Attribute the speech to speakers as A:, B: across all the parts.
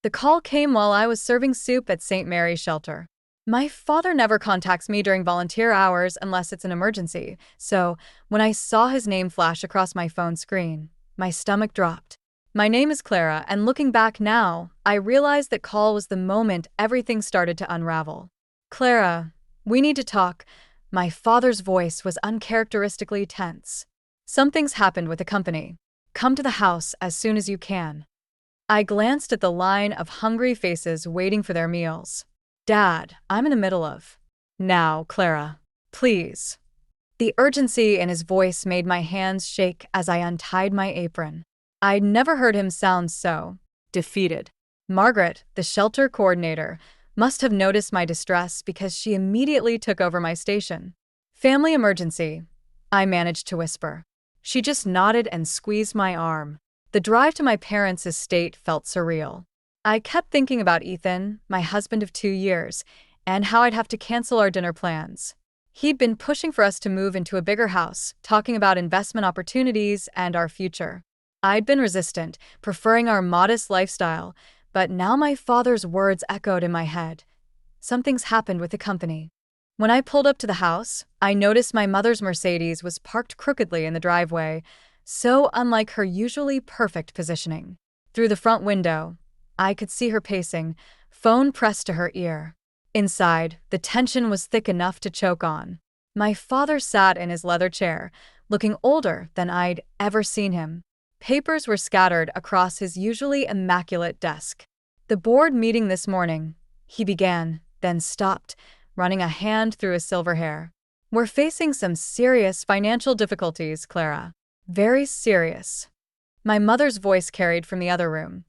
A: The call came while I was serving soup at St. Mary's Shelter. My father never contacts me during volunteer hours unless it's an emergency, so when I saw his name flash across my phone screen, my stomach dropped. My name is Clara, and looking back now, I realized that call was the moment everything started to unravel. Clara, we need to talk. My father's voice was uncharacteristically tense. Something's happened with the company. Come to the house as soon as you can. I glanced at the line of hungry faces waiting for their meals. Dad, I'm in the middle of. Now, Clara. Please. The urgency in his voice made my hands shake as I untied my apron. I'd never heard him sound so defeated. Margaret, the shelter coordinator, must have noticed my distress because she immediately took over my station. Family emergency, I managed to whisper. She just nodded and squeezed my arm. The drive to my parents' estate felt surreal. I kept thinking about Ethan, my husband of 2 years, and how I'd have to cancel our dinner plans. He'd been pushing for us to move into a bigger house, talking about investment opportunities and our future. I'd been resistant, preferring our modest lifestyle, but now my father's words echoed in my head. Something's happened with the company. When I pulled up to the house, I noticed my mother's Mercedes was parked crookedly in the driveway, so unlike her usually perfect positioning. Through the front window, I could see her pacing, phone pressed to her ear. Inside, the tension was thick enough to choke on. My father sat in his leather chair, looking older than I'd ever seen him. Papers were scattered across his usually immaculate desk. The board meeting this morning, he began, then stopped, running a hand through his silver hair. We're facing some serious financial difficulties, Clara. Very serious. My mother's voice carried from the other room.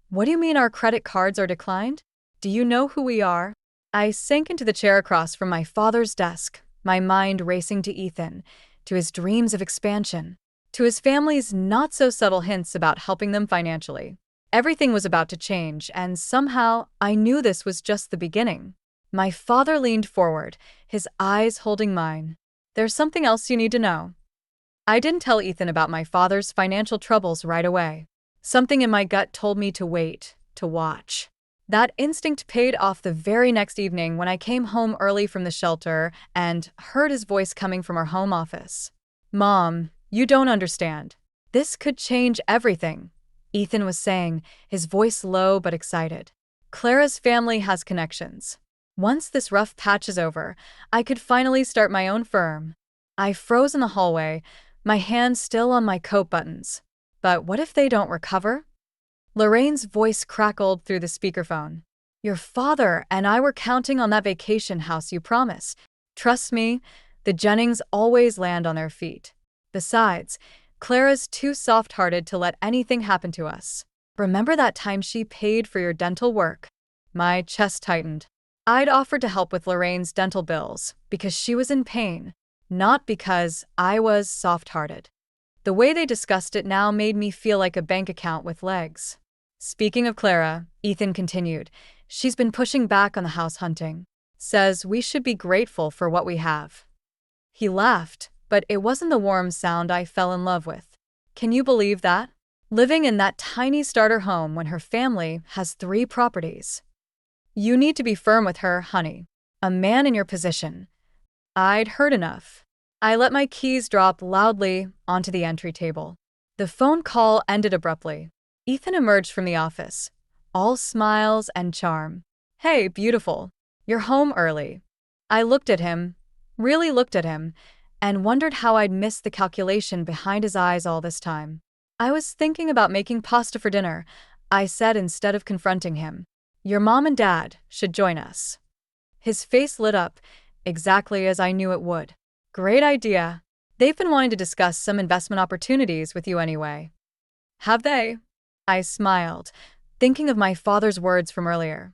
A: What do you mean our credit cards are declined? Do you know who we are? I sank into the chair across from my father's desk, my mind racing to Ethan, to his dreams of expansion, to his family's not-so-subtle hints about helping them financially. Everything was about to change, and somehow I knew this was just the beginning. My father leaned forward, his eyes holding mine. There's something else you need to know. I didn't tell Ethan about my father's financial troubles right away. Something in my gut told me to wait, to watch. That instinct paid off the very next evening when I came home early from the shelter and heard his voice coming from our home office. Mom, you don't understand. This could change everything, Ethan was saying, his voice low but excited. Clara's family has connections. Once this rough patch is over, I could finally start my own firm. I froze in the hallway, my hands still on my coat buttons. But what if they don't recover? Lorraine's voice crackled through the speakerphone. Your father and I were counting on that vacation house you promised. Trust me, the Jennings always land on their feet. Besides, Clara's too soft-hearted to let anything happen to us. Remember that time she paid for your dental work? My chest tightened. I'd offered to help with Lorraine's dental bills because she was in pain, not because I was soft-hearted. The way they discussed it now made me feel like a bank account with legs. Speaking of Clara, Ethan continued, she's been pushing back on the house hunting. Says we should be grateful for what we have. He laughed, but it wasn't the warm sound I fell in love with. Can you believe that? Living in that tiny starter home when her family has 3 properties. You need to be firm with her, honey. A man in your position. I'd heard enough. I let my keys drop loudly onto the entry table. The phone call ended abruptly. Ethan emerged from the office, all smiles and charm. Hey, beautiful. You're home early. I looked at him, really looked at him, and wondered how I'd missed the calculation behind his eyes all this time. I was thinking about making pasta for dinner, I said instead of confronting him. Your mom and dad should join us. His face lit up, exactly as I knew it would. Great idea. They've been wanting to discuss some investment opportunities with you anyway. Have they? I smiled, thinking of my father's words from earlier.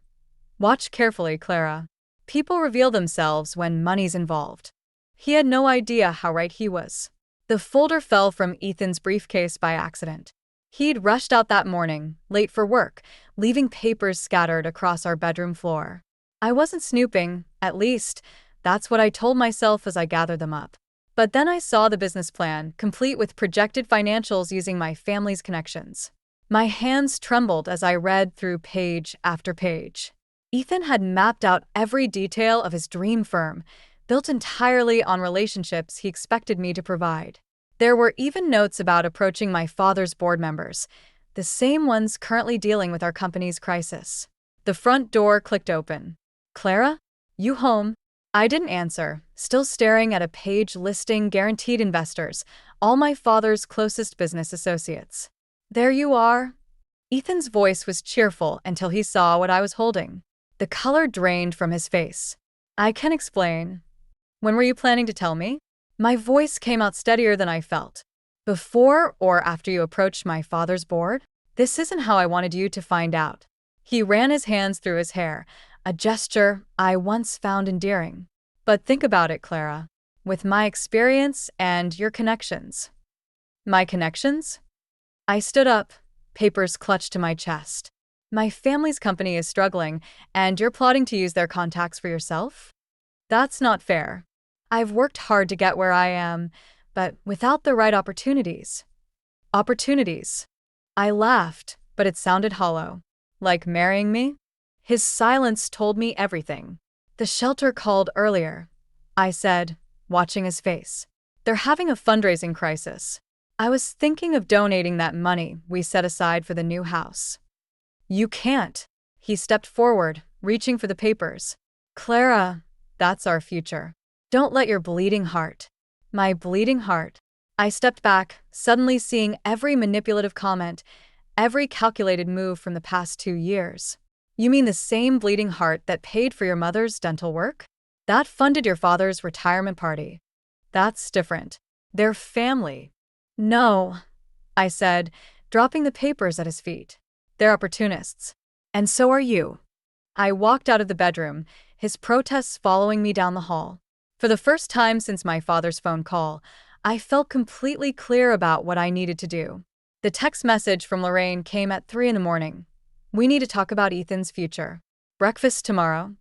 A: Watch carefully, Clara. People reveal themselves when money's involved. He had no idea how right he was. The folder fell from Ethan's briefcase by accident. He'd rushed out that morning, late for work, leaving papers scattered across our bedroom floor. I wasn't snooping, at least. That's what I told myself as I gathered them up. But then I saw the business plan, complete with projected financials using my family's connections. My hands trembled as I read through page after page. Ethan had mapped out every detail of his dream firm, built entirely on relationships he expected me to provide. There were even notes about approaching my father's board members, the same ones currently dealing with our company's crisis. The front door clicked open. "Clara? You home?" I didn't answer, still staring at a page listing guaranteed investors, all my father's closest business associates. "There you are." Ethan's voice was cheerful until he saw what I was holding. The color drained from his face. "I can explain. When were you planning to tell me?" My voice came out steadier than I felt. "Before or after you approached my father's board? This isn't how I wanted you to find out." He ran his hands through his hair, a gesture I once found endearing. "But think about it, Clara. With my experience and your connections." "My connections?" I stood up, papers clutched to my chest. "My family's company is struggling, and you're plotting to use their contacts for yourself? That's not fair. I've worked hard to get where I am, but without the right opportunities." "Opportunities?" I laughed, but it sounded hollow. "Like marrying me?" His silence told me everything. "The shelter called earlier," I said, watching his face. "They're having a fundraising crisis. I was thinking of donating that money we set aside for the new house." "You can't." He stepped forward, reaching for the papers. "Clara, that's our future. Don't let your bleeding heart." My bleeding heart. I stepped back, suddenly seeing every manipulative comment, every calculated move from the past 2 years. "You mean the same bleeding heart that paid for your mother's dental work? That funded your father's retirement party? That's different. They're family." "No," I said, dropping the papers at his feet. "They're opportunists. And so are you." I walked out of the bedroom, his protests following me down the hall. For the first time since my father's phone call, I felt completely clear about what I needed to do. The text message from Lorraine came at 3 in the morning. "We need to talk about Ethan's future. Breakfast tomorrow?"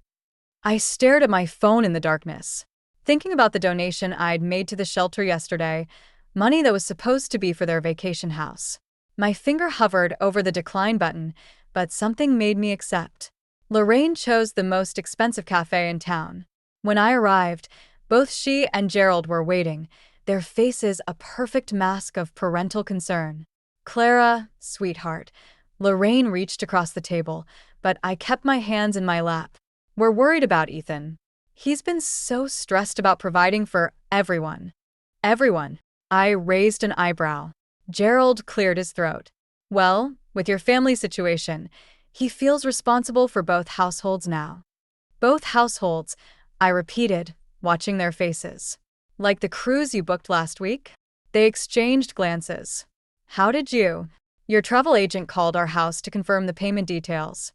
A: I stared at my phone in the darkness, thinking about the donation I'd made to the shelter yesterday, money that was supposed to be for their vacation house. My finger hovered over the decline button, but something made me accept. Lorraine chose the most expensive cafe in town. When I arrived, both she and Gerald were waiting, their faces a perfect mask of parental concern. "Clara, sweetheart." Lorraine reached across the table, but I kept my hands in my lap. "We're worried about Ethan. He's been so stressed about providing for everyone." "Everyone?" I raised an eyebrow. Gerald cleared his throat. "Well, with your family situation, he feels responsible for both households now." "Both households," I repeated, watching their faces. "Like the cruise you booked last week?" They exchanged glances. "How did you?" "Your travel agent called our house to confirm the payment details."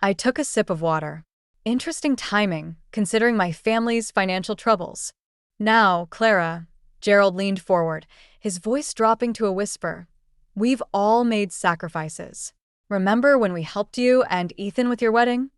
A: I took a sip of water. Interesting timing, considering my family's financial troubles. "Now, Clara," Gerald leaned forward, his voice dropping to a whisper. "We've all made sacrifices. Remember when we helped you and Ethan with your wedding?"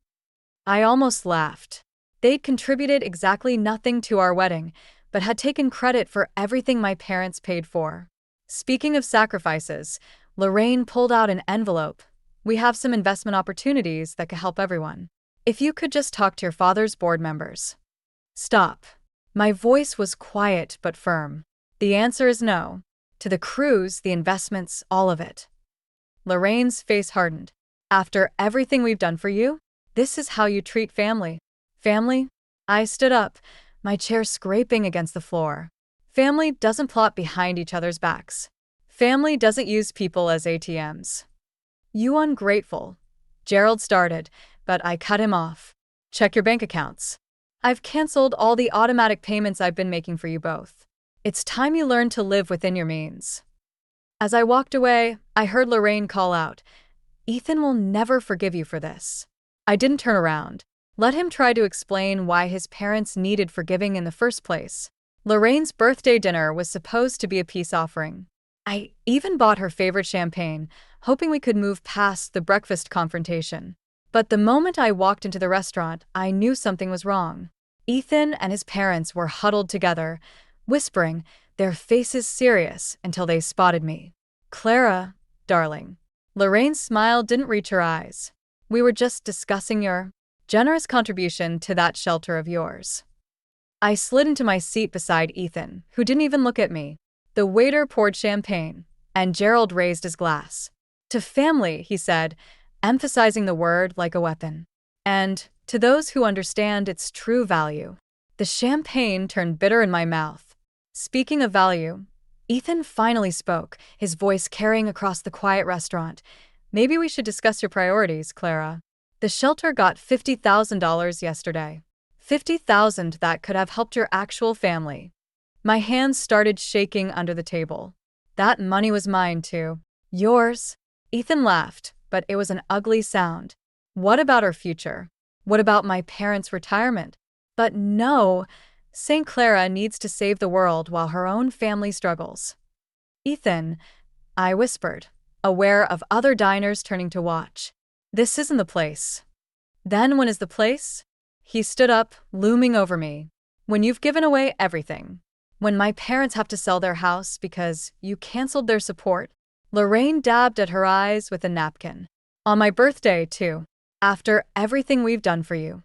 A: I almost laughed. They'd contributed exactly nothing to our wedding, but had taken credit for everything my parents paid for. Speaking of sacrifices, Lorraine pulled out an envelope. "We have some investment opportunities that could help everyone. If you could just talk to your father's board members." "Stop." My voice was quiet but firm. "The answer is no. To the cruise, the investments, all of it." Lorraine's face hardened. "After everything we've done for you? This is how you treat family?" "Family?" I stood up, my chair scraping against the floor. "Family doesn't plot behind each other's backs. Family doesn't use people as ATMs." "You ungrateful." Gerald started, but I cut him off. "Check your bank accounts. I've canceled all the automatic payments I've been making for you both. It's time you learn to live within your means." As I walked away, I heard Lorraine call out, "Ethan will never forgive you for this." I didn't turn around. Let him try to explain why his parents needed forgiving in the first place. Lorraine's birthday dinner was supposed to be a peace offering. I even bought her favorite champagne, hoping we could move past the breakfast confrontation. But the moment I walked into the restaurant, I knew something was wrong. Ethan and his parents were huddled together, whispering, their faces serious until they spotted me. "Clara, darling." Lorraine's smile didn't reach her eyes. We were just discussing your generous contribution to that shelter of yours. I slid into my seat beside Ethan, who didn't even look at me. The waiter poured champagne, and Gerald raised his glass. To family, he said, emphasizing the word like a weapon. And to those who understand its true value. The champagne turned bitter in my mouth. Speaking of value, Ethan finally spoke, his voice carrying across the quiet restaurant. Maybe we should discuss your priorities, Clara. The shelter got $50,000 yesterday. $50,000 that could have helped your actual family. My hands started shaking under the table. That money was mine, too. Yours? Ethan laughed, but it was an ugly sound. What about our future? What about my parents' retirement? But no, St. Clara needs to save the world while her own family struggles. Ethan, I whispered, aware of other diners turning to watch. This isn't the place. Then when is the place? He stood up, looming over me. When you've given away everything. When my parents have to sell their house because you canceled their support. Lorraine dabbed at her eyes with a napkin. On my birthday, too. After everything we've done for you.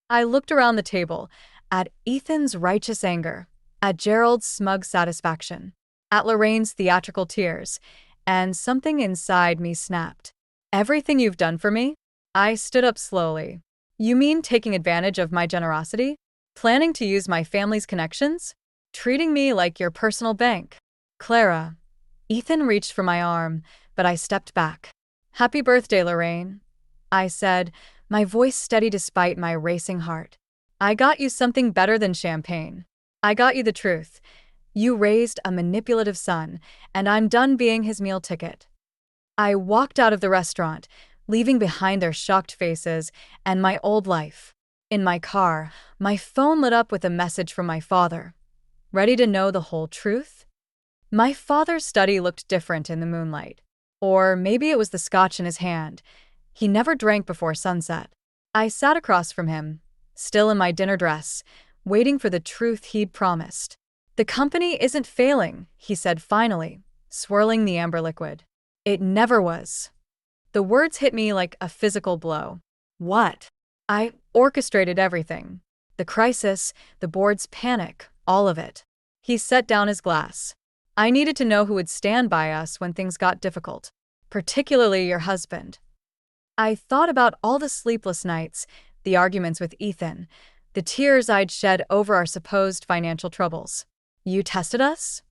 A: I looked around the table, at Ethan's righteous anger, at Gerald's smug satisfaction, at Lorraine's theatrical tears, and something inside me snapped. Everything you've done for me? I stood up slowly. You mean taking advantage of my generosity? Planning to use my family's connections? Treating me like your personal bank? Clara. Ethan reached for my arm, but I stepped back. Happy birthday, Lorraine, I said, my voice steady despite my racing heart. I got you something better than champagne. I got you the truth. You raised a manipulative son, and I'm done being his meal ticket. I walked out of the restaurant, leaving behind their shocked faces and my old life. In my car, my phone lit up with a message from my father. Ready to know the whole truth? My father's study looked different in the moonlight. Or maybe it was the scotch in his hand. He never drank before sunset. I sat across from him, still in my dinner dress, waiting for the truth he'd promised. The company isn't failing, he said finally, swirling the amber liquid. It never was. The words hit me like a physical blow. What? I orchestrated everything. The crisis, the board's panic, all of it. He set down his glass. I needed to know who would stand by us when things got difficult, particularly your husband. I thought about all the sleepless nights, the arguments with Ethan, the tears I'd shed over our supposed financial troubles. You tested us?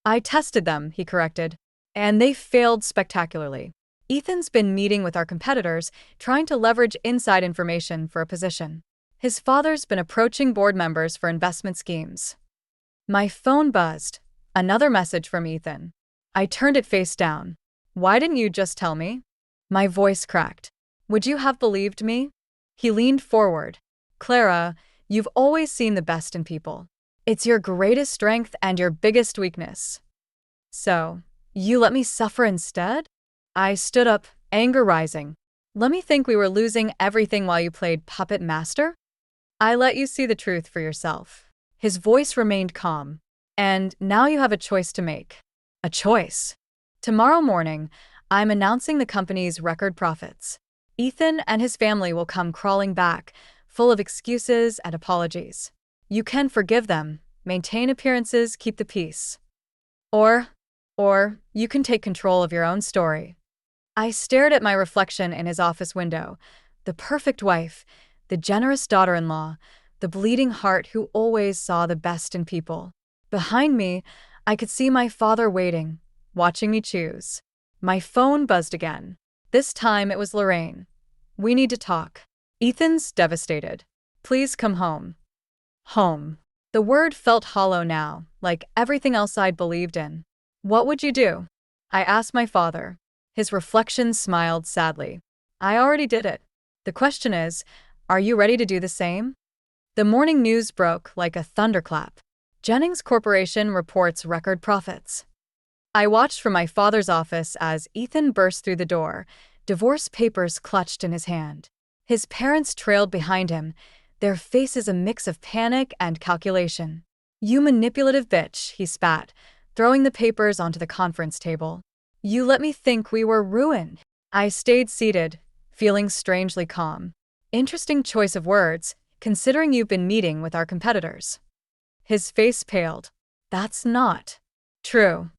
A: I tested them, he corrected, and they failed spectacularly. Ethan's been meeting with our competitors, trying to leverage inside information for a position. His father's been approaching board members for investment schemes. My phone buzzed. Another message from Ethan. I turned it face down. Why didn't you just tell me? My voice cracked. Would you have believed me? He leaned forward. Clara, you've always seen the best in people. It's your greatest strength and your biggest weakness. So, you let me suffer instead? I stood up, anger rising. Let me think we were losing everything while you played puppet master? I let you see the truth for yourself. His voice remained calm. And now you have a choice to make. A choice. Tomorrow morning, I'm announcing the company's record profits. Ethan and his family will come crawling back, full of excuses and apologies. You can forgive them, maintain appearances, keep the peace. Or you can take control of your own story. I stared at my reflection in his office window, the perfect wife, the generous daughter-in-law, the bleeding heart who always saw the best in people. Behind me, I could see my father waiting, watching me choose. My phone buzzed again. This time it was Lorraine. We need to talk. Ethan's devastated. Please come home. Home. The word felt hollow now, like everything else I'd believed in. What would you do? I asked my father. His reflection smiled sadly. I already did it. The question is, are you ready to do the same? The morning news broke like a thunderclap. Jennings Corporation reports record profits. I watched from my father's office as Ethan burst through the door, divorce papers clutched in his hand. His parents trailed behind him, their faces a mix of panic and calculation. You manipulative bitch, he spat, throwing the papers onto the conference table. You let me think we were ruined. I stayed seated, feeling strangely calm. Interesting choice of words, considering you've been meeting with our competitors. His face paled. That's not true.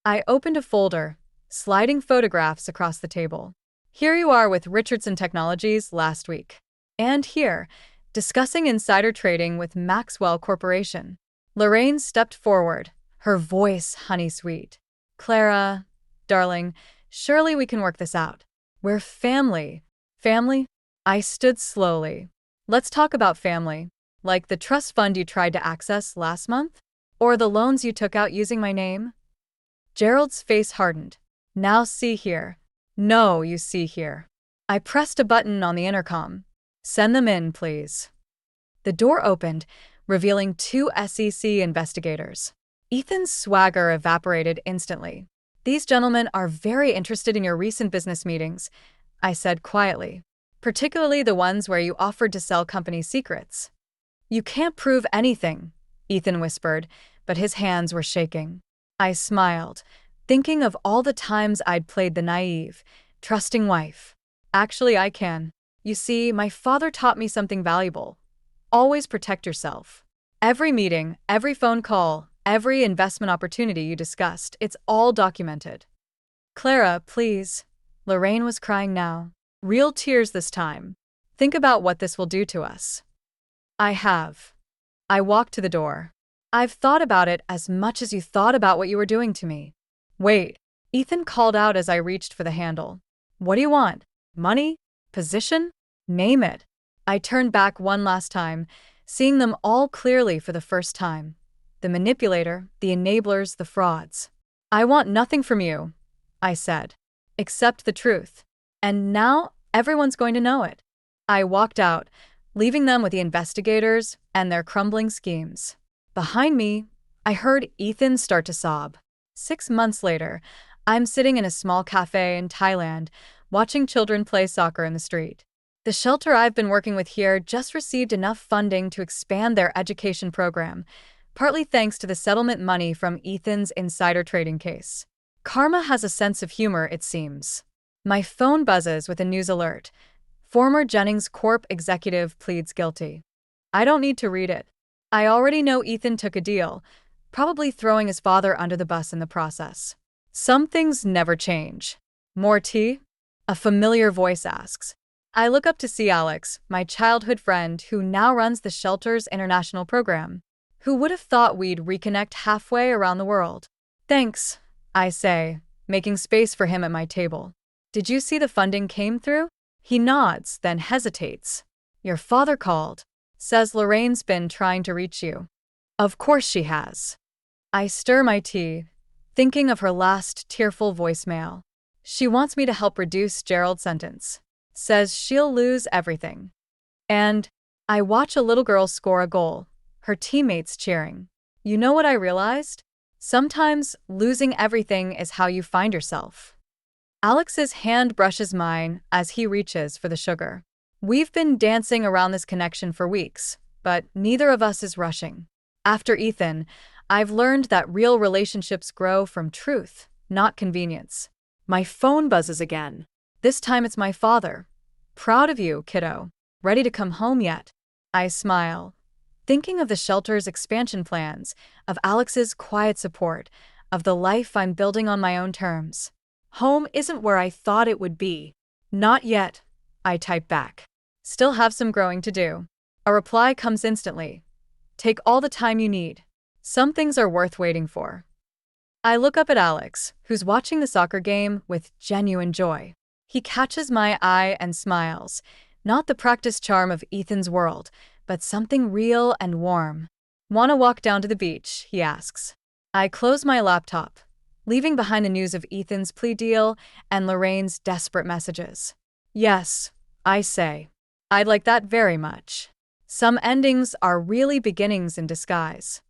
A: I opened a folder, sliding photographs across the table. Here you are with Richardson Technologies last week. And here, discussing insider trading with Maxwell Corporation. Lorraine stepped forward, her voice honey-sweet. Clara, darling, surely we can work this out. We're family. Family? I stood slowly. Let's talk about family. Like the trust fund you tried to access last month? Or the loans you took out using my name? Gerald's face hardened. Now see here. No, you see here. I pressed a button on the intercom. Send them in, please. The door opened, revealing two SEC investigators. Ethan's swagger evaporated instantly. These gentlemen are very interested in your recent business meetings, I said quietly. Particularly the ones where you offered to sell company secrets. You can't prove anything, Ethan whispered, but his hands were shaking. I smiled, thinking of all the times I'd played the naive, trusting wife. Actually, I can. You see, my father taught me something valuable. Always protect yourself. Every meeting, every phone call, every investment opportunity you discussed, it's all documented. Clara, please. Lorraine was crying now. Real tears this time. Think about what this will do to us. I have. I walked to the door. I've thought about it as much as you thought about what you were doing to me. Wait, Ethan called out as I reached for the handle. What do you want? Money? Position? Name it. I turned back one last time, seeing them all clearly for the first time. The manipulator, the enablers, the frauds. I want nothing from you, I said. Except the truth. And now everyone's going to know it. I walked out, leaving them with the investigators and their crumbling schemes. Behind me, I heard Ethan start to sob. 6 months later, I'm sitting in a small cafe in Thailand, watching children play soccer in the street. The shelter I've been working with here just received enough funding to expand their education program, partly thanks to the settlement money from Ethan's insider trading case. Karma has a sense of humor, it seems. My phone buzzes with a news alert. Former Jennings Corp executive pleads guilty. I don't need to read it. I already know Ethan took a deal, probably throwing his father under the bus in the process. Some things never change. More tea? A familiar voice asks. I look up to see Alex, my childhood friend who now runs the shelter's international program. Who would have thought we'd reconnect halfway around the world? Thanks, I say, making space for him at my table. Did you see the funding came through? He nods, then hesitates. Your father called. Says Lorraine's been trying to reach you. Of course she has. I stir my tea, thinking of her last tearful voicemail. She wants me to help reduce Gerald's sentence. Says she'll lose everything. And I watch a little girl score a goal, her teammates cheering. You know what I realized? Sometimes losing everything is how you find yourself. Alex's hand brushes mine as he reaches for the sugar. We've been dancing around this connection for weeks, but neither of us is rushing. After Ethan, I've learned that real relationships grow from truth, not convenience. My phone buzzes again. This time it's my father. Proud of you, kiddo. Ready to come home yet? I smile, thinking of the shelter's expansion plans, of Alex's quiet support, of the life I'm building on my own terms. Home isn't where I thought it would be. Not yet, I type back. Still have some growing to do. A reply comes instantly. Take all the time you need. Some things are worth waiting for. I look up at Alex, who's watching the soccer game with genuine joy. He catches my eye and smiles, not the practiced charm of Ethan's world, but something real and warm. Want to walk down to the beach, he asks. I close my laptop, leaving behind the news of Ethan's plea deal and Lorraine's desperate messages. Yes, I say. I'd like that very much. Some endings are really beginnings in disguise.